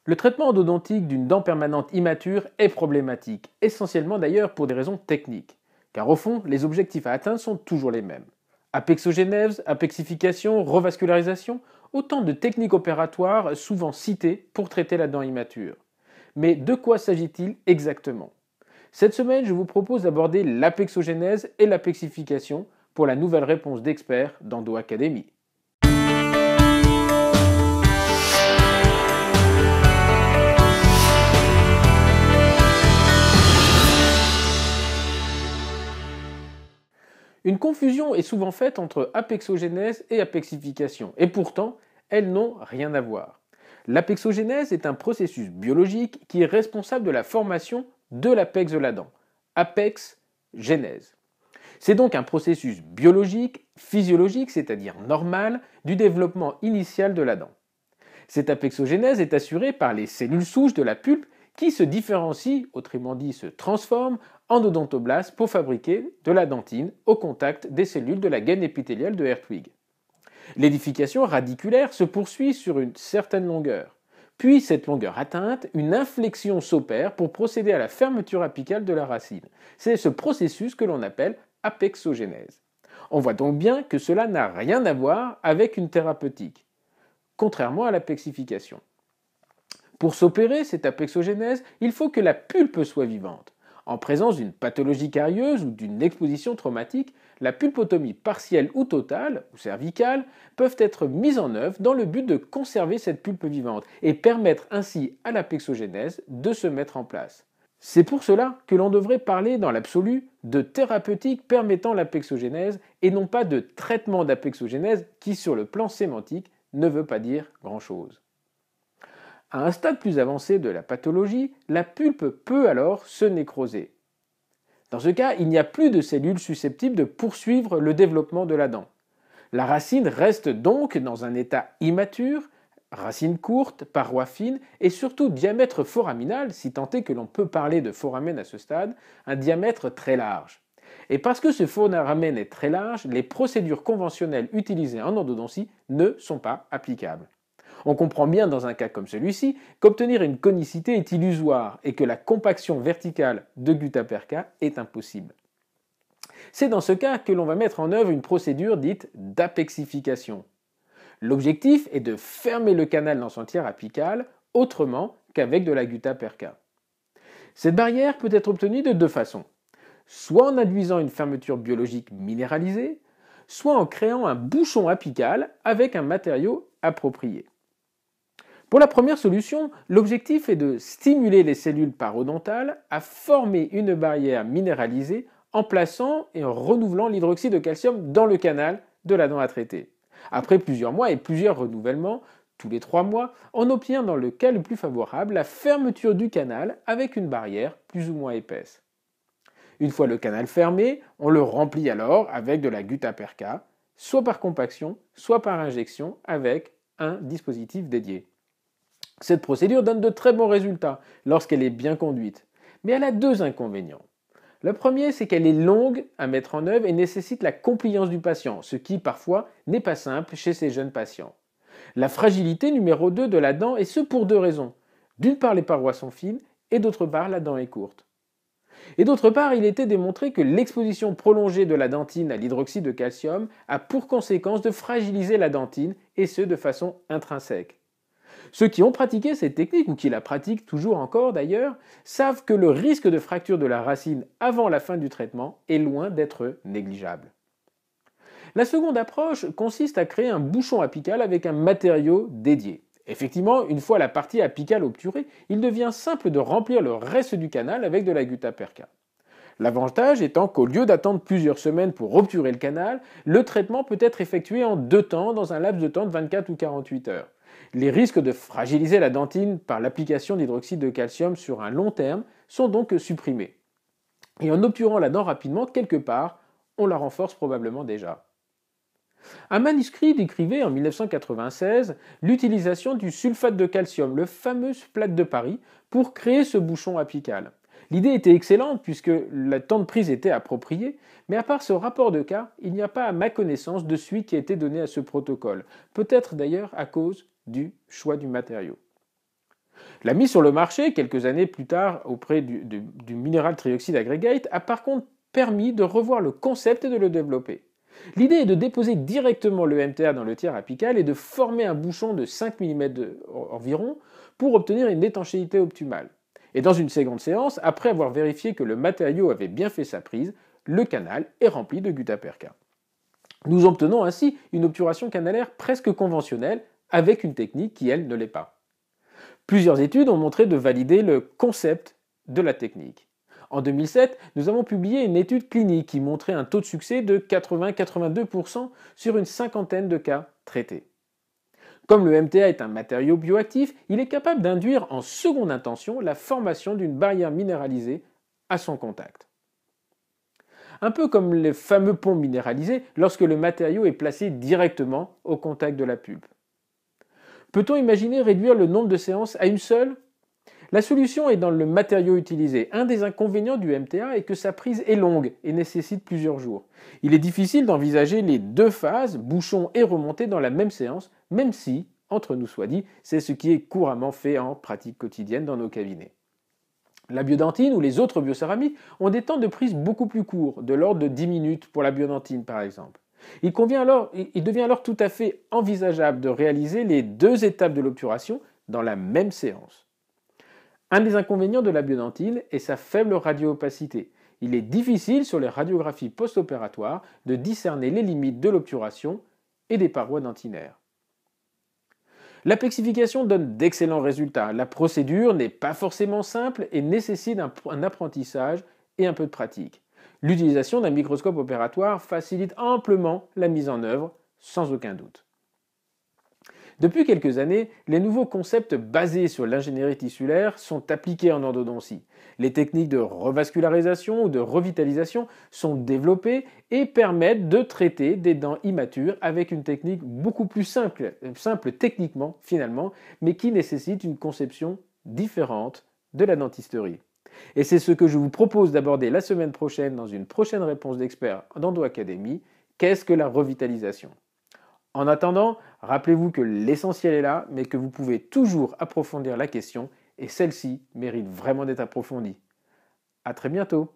Le traitement endodontique d'une dent permanente immature est problématique, essentiellement d'ailleurs pour des raisons techniques. Car au fond, les objectifs à atteindre sont toujours les mêmes. Apexogénèse, apexification, revascularisation, autant de techniques opératoires souvent citées pour traiter la dent immature. Mais de quoi s'agit-il exactement? Cette semaine, je vous propose d'aborder l'apexogénèse et l'apexification pour la nouvelle réponse d'experts d'Endo Academy. Une confusion est souvent faite entre apexogénèse et apexification, et pourtant, elles n'ont rien à voir. L'apexogénèse est un processus biologique qui est responsable de la formation de l'apex de la dent. Apex, genèse. C'est donc un processus biologique, physiologique, c'est-à-dire normal, du développement initial de la dent. Cette apexogénèse est assurée par les cellules souches de la pulpe qui se différencient, autrement dit se transforment, en odontoblastes pour fabriquer de la dentine au contact des cellules de la gaine épithéliale de Hertwig. L'édification radiculaire se poursuit sur une certaine longueur. Puis, cette longueur atteinte, une inflexion s'opère pour procéder à la fermeture apicale de la racine. C'est ce processus que l'on appelle apexogénèse. On voit donc bien que cela n'a rien à voir avec une thérapeutique, contrairement à l'apexification. Pour s'opérer cette apexogénèse, il faut que la pulpe soit vivante. En présence d'une pathologie carieuse ou d'une exposition traumatique, la pulpotomie partielle ou totale, ou cervicale, peuvent être mises en œuvre dans le but de conserver cette pulpe vivante et permettre ainsi à l'apexogénèse de se mettre en place. C'est pour cela que l'on devrait parler dans l'absolu de thérapeutique permettant l'apexogénèse et non pas de traitement d'apexogénèse qui, sur le plan sémantique, ne veut pas dire grand-chose. À un stade plus avancé de la pathologie, la pulpe peut alors se nécroser. Dans ce cas, il n'y a plus de cellules susceptibles de poursuivre le développement de la dent. La racine reste donc dans un état immature, racine courte, paroi fine et surtout diamètre foraminal, si tant est que l'on peut parler de foramen à ce stade, un diamètre très large. Et parce que ce foramen est très large, les procédures conventionnelles utilisées en endodontie ne sont pas applicables. On comprend bien dans un cas comme celui-ci qu'obtenir une conicité est illusoire et que la compaction verticale de gutta-perca est impossible. C'est dans ce cas que l'on va mettre en œuvre une procédure dite d'apexification. L'objectif est de fermer le canal dans son tiers apical autrement qu'avec de la gutta-perca. Cette barrière peut être obtenue de deux façons, soit en induisant une fermeture biologique minéralisée, soit en créant un bouchon apical avec un matériau approprié. Pour la première solution, l'objectif est de stimuler les cellules parodontales à former une barrière minéralisée en plaçant et en renouvelant l'hydroxyde de calcium dans le canal de la dent à traiter. Après plusieurs mois et plusieurs renouvellements, tous les 3 mois, on obtient dans le cas le plus favorable la fermeture du canal avec une barrière plus ou moins épaisse. Une fois le canal fermé, on le remplit alors avec de la gutta-perca, soit par compaction, soit par injection avec un dispositif dédié. Cette procédure donne de très bons résultats lorsqu'elle est bien conduite, mais elle a deux inconvénients. Le premier, c'est qu'elle est longue à mettre en œuvre et nécessite la compliance du patient, ce qui parfois n'est pas simple chez ces jeunes patients. La fragilité numéro 2 de la dent, et ce pour deux raisons. D'une part, les parois sont fines, et d'autre part, la dent est courte. Et d'autre part, il était démontré que l'exposition prolongée de la dentine à l'hydroxyde de calcium a pour conséquence de fragiliser la dentine, et ce de façon intrinsèque. Ceux qui ont pratiqué cette technique, ou qui la pratiquent toujours encore d'ailleurs, savent que le risque de fracture de la racine avant la fin du traitement est loin d'être négligeable. La seconde approche consiste à créer un bouchon apical avec un matériau dédié. Effectivement, une fois la partie apicale obturée, il devient simple de remplir le reste du canal avec de la gutta-perca. L'avantage étant qu'au lieu d'attendre plusieurs semaines pour obturer le canal, le traitement peut être effectué en 2 temps dans un laps de temps de 24 ou 48 heures. Les risques de fragiliser la dentine par l'application d'hydroxyde de calcium sur un long terme sont donc supprimés. Et en obturant la dent rapidement quelque part, on la renforce probablement déjà. Un manuscrit décrivait en 1996 l'utilisation du sulfate de calcium, le fameux plate de Paris, pour créer ce bouchon apical. L'idée était excellente puisque le temps de prise était approprié, mais à part ce rapport de cas, il n'y a pas à ma connaissance de suite qui a été donnée à ce protocole, peut-être d'ailleurs à cause du choix du matériau. La mise sur le marché, quelques années plus tard, auprès du mineral trioxyde aggregate, a par contre permis de revoir le concept et de le développer. L'idée est de déposer directement le MTA dans le tiers apical et de former un bouchon de 5 mm environ pour obtenir une étanchéité optimale. Et dans une seconde séance, après avoir vérifié que le matériau avait bien fait sa prise, le canal est rempli de gutta-perca. Nous obtenons ainsi une obturation canalaire presque conventionnelle avec une technique qui, elle, ne l'est pas. Plusieurs études ont montré de valider le concept de la technique. En 2007, nous avons publié une étude clinique qui montrait un taux de succès de 80-82% sur une cinquantaine de cas traités. Comme le MTA est un matériau bioactif, il est capable d'induire en seconde intention la formation d'une barrière minéralisée à son contact. Un peu comme les fameux ponts minéralisés lorsque le matériau est placé directement au contact de la pulpe. Peut-on imaginer réduire le nombre de séances à une seule ? La solution est dans le matériau utilisé. Un des inconvénients du MTA est que sa prise est longue et nécessite plusieurs jours. Il est difficile d'envisager les deux phases, bouchon et remontée, dans la même séance, même si, entre nous soit dit, c'est ce qui est couramment fait en pratique quotidienne dans nos cabinets. La biodentine ou les autres biocéramiques ont des temps de prise beaucoup plus courts, de l'ordre de 10 minutes pour la biodentine par exemple. Il devient alors tout à fait envisageable de réaliser les deux étapes de l'obturation dans la même séance. Un des inconvénients de la biodentine est sa faible radioopacité. Il est difficile sur les radiographies post-opératoires de discerner les limites de l'obturation et des parois dentinaires. L'apexification donne d'excellents résultats. La procédure n'est pas forcément simple et nécessite un apprentissage et un peu de pratique. L'utilisation d'un microscope opératoire facilite amplement la mise en œuvre, sans aucun doute. Depuis quelques années, les nouveaux concepts basés sur l'ingénierie tissulaire sont appliqués en endodontie. Les techniques de revascularisation ou de revitalisation sont développées et permettent de traiter des dents immatures avec une technique beaucoup plus simple techniquement finalement, mais qui nécessite une conception différente de la dentisterie. Et c'est ce que je vous propose d'aborder la semaine prochaine dans une prochaine réponse d'expert d'Endo Academy. Qu'est-ce que la revitalisation ? En attendant, rappelez-vous que l'essentiel est là, mais que vous pouvez toujours approfondir la question, et celle-ci mérite vraiment d'être approfondie. À très bientôt.